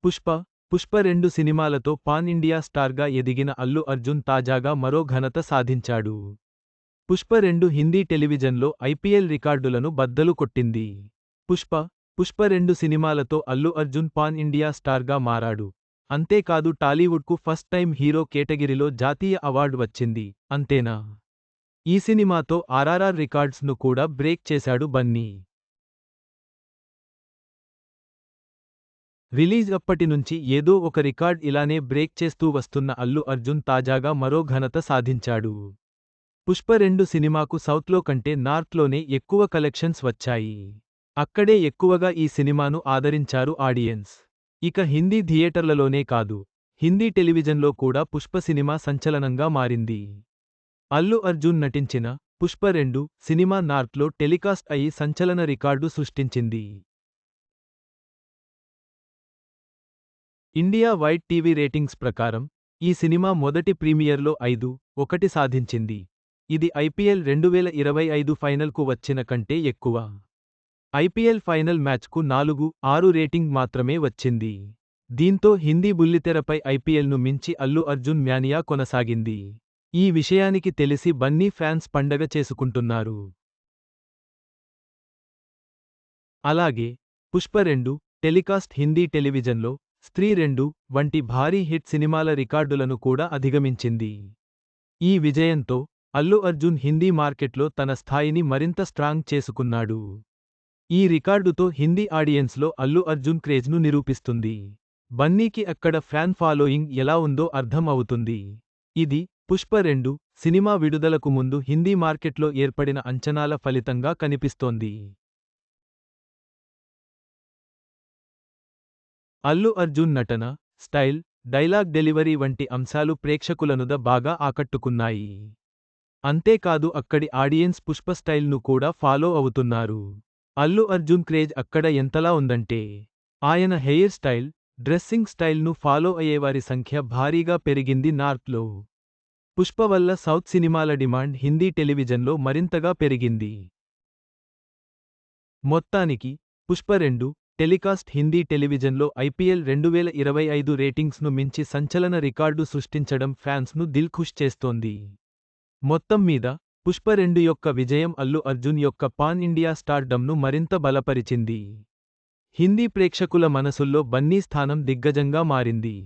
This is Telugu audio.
పుష్ప, పుష్ప 2 సినిమాలతో పాన్ ఇండియా స్టార్గా ఎదిగిన అల్లు అర్జున్ తాజాగా మరో ఘనత సాధించాడు. పుష్ప 2 హిందీ టెలివిజన్లో ఐపీఎల్ రికార్డులను బద్దలు కొట్టింది. పుష్ప, పుష్ప 2 సినిమాలతో అల్లు అర్జున్ పాన్ ఇండియా స్టార్గా మారాడు. అంతేకాదు టాలీవుడ్కు ఫస్ట్ టైం హీరో కేటగిరీలో జాతీయ అవార్డు వచ్చింది. అంతేనా, ఈ సినిమాతో ఆర్ఆర్ఆర్ రికార్డ్స్ను కూడా బ్రేక్ చేశాడు బన్నీ. రిలీజ్ అప్పటి నుంచి ఏదో ఒక రికార్డ్ ఇలానే బ్రేక్ చేస్తూ వస్తున్న అల్లు అర్జున్ తాజాగా మరో ఘనత సాధించాడు. పుష్ప 2 సినిమాకు సౌత్లో కంటే నార్త్లోనే ఎక్కువ కలెక్షన్స్ వచ్చాయి. అక్కడే ఎక్కువగా ఈ సినిమాను ఆదరించారు ఆడియన్స్. ఇక హిందీ థియేటర్లలోనే కాదు, హిందీ టెలివిజన్లో కూడా పుష్ప సినిమా సంచలనంగా మారింది. అల్లు అర్జున్ నటించిన పుష్ప 2 సినిమా నార్త్లో టెలికాస్ట్ అయి సంచలన రికార్డు సృష్టించింది. ఇండియా వైడ్ టీవీ రేటింగ్స్ ప్రకారం ఈ సినిమా మొదటి ప్రీమియర్లో 5.1 సాధించింది. ఇది ఐపీఎల్ 2025 ఫైనల్కు వచ్చిన కంటే ఎక్కువ. ఐపీఎల్ ఫైనల్ మ్యాచ్కు 4.6 రేటింగ్ మాత్రమే వచ్చింది. దీంతో హిందీ బుల్లితెరపై ఐపీఎల్ను మించి అల్లు అర్జున్ మ్యానియా కొనసాగింది. ఈ విషయానికి తెలిసి బన్నీ ఫ్యాన్స్ పండగ చేసుకుంటున్నారు. అలాగే పుష్ప 2 టెలికాస్ట్ హిందీ టెలివిజన్లో స్త్రీ 2 వంటి భారీ హిట్ సినిమాల రికార్డులను కూడా అధిగమించింది. ఈ విజయంతో అల్లు అర్జున్ హిందీ మార్కెట్లో తన స్థాయిని మరింత స్ట్రాంగ్ చేసుకున్నాడు. ఈ రికార్డుతో హిందీ ఆడియన్స్లో అల్లు అర్జున్ క్రేజ్ను నిరూపిస్తుంది. బన్నీకి అక్కడ ఫ్యాన్ ఫాలోయింగ్ ఎలా ఉందో అర్థం అవుతుంది. ఇది పుష్ప 2 సినిమా విడుదలకు ముందు హిందీ మార్కెట్లో ఏర్పడిన అంచనాల ఫలితంగా కనిపిస్తోంది. అల్లు అర్జున్ నటన, స్టైల్, డైలాగ్ డెలివరీ వంటి అంశాలు ప్రేక్షకులనుద బాగా ఆకట్టుకున్నాయి. అంతేకాదు అక్కడి ఆడియన్స్ పుష్ప స్టైల్ను కూడా ఫాలో అవుతున్నారు. అల్లు అర్జున్ క్రేజ్ అక్కడ ఎంతలా ఉందంటే, ఆయన హెయిర్ స్టైల్, డ్రెస్సింగ్ స్టైల్ను ఫాలో అయ్యేవారి సంఖ్య భారీగా పెరిగింది నార్త్లో. పుష్ప వల్ల సౌత్ సినిమాల డిమాండ్ హిందీ టెలివిజన్లో మరింతగా పెరిగింది. మొత్తానికి పుష్ప 2 టెలికాస్ట్ హిందీ టెలివిజన్లో ఐపీఎల్ 2025 రేటింగ్స్ను మించి సంచలన రికార్డు సృష్టించడం ఫ్యాన్స్ను దిల్ఖుష్ చేస్తోంది. మొత్తం మీద పుష్ప 2 యొక్క విజయం అల్లు అర్జున్ యొక్క పాన్ ఇండియా స్టార్డమ్ను మరింత బలపరిచింది. హిందీ ప్రేక్షకుల మనసుల్లో బన్నీ స్థానం దిగ్గజంగా మారింది.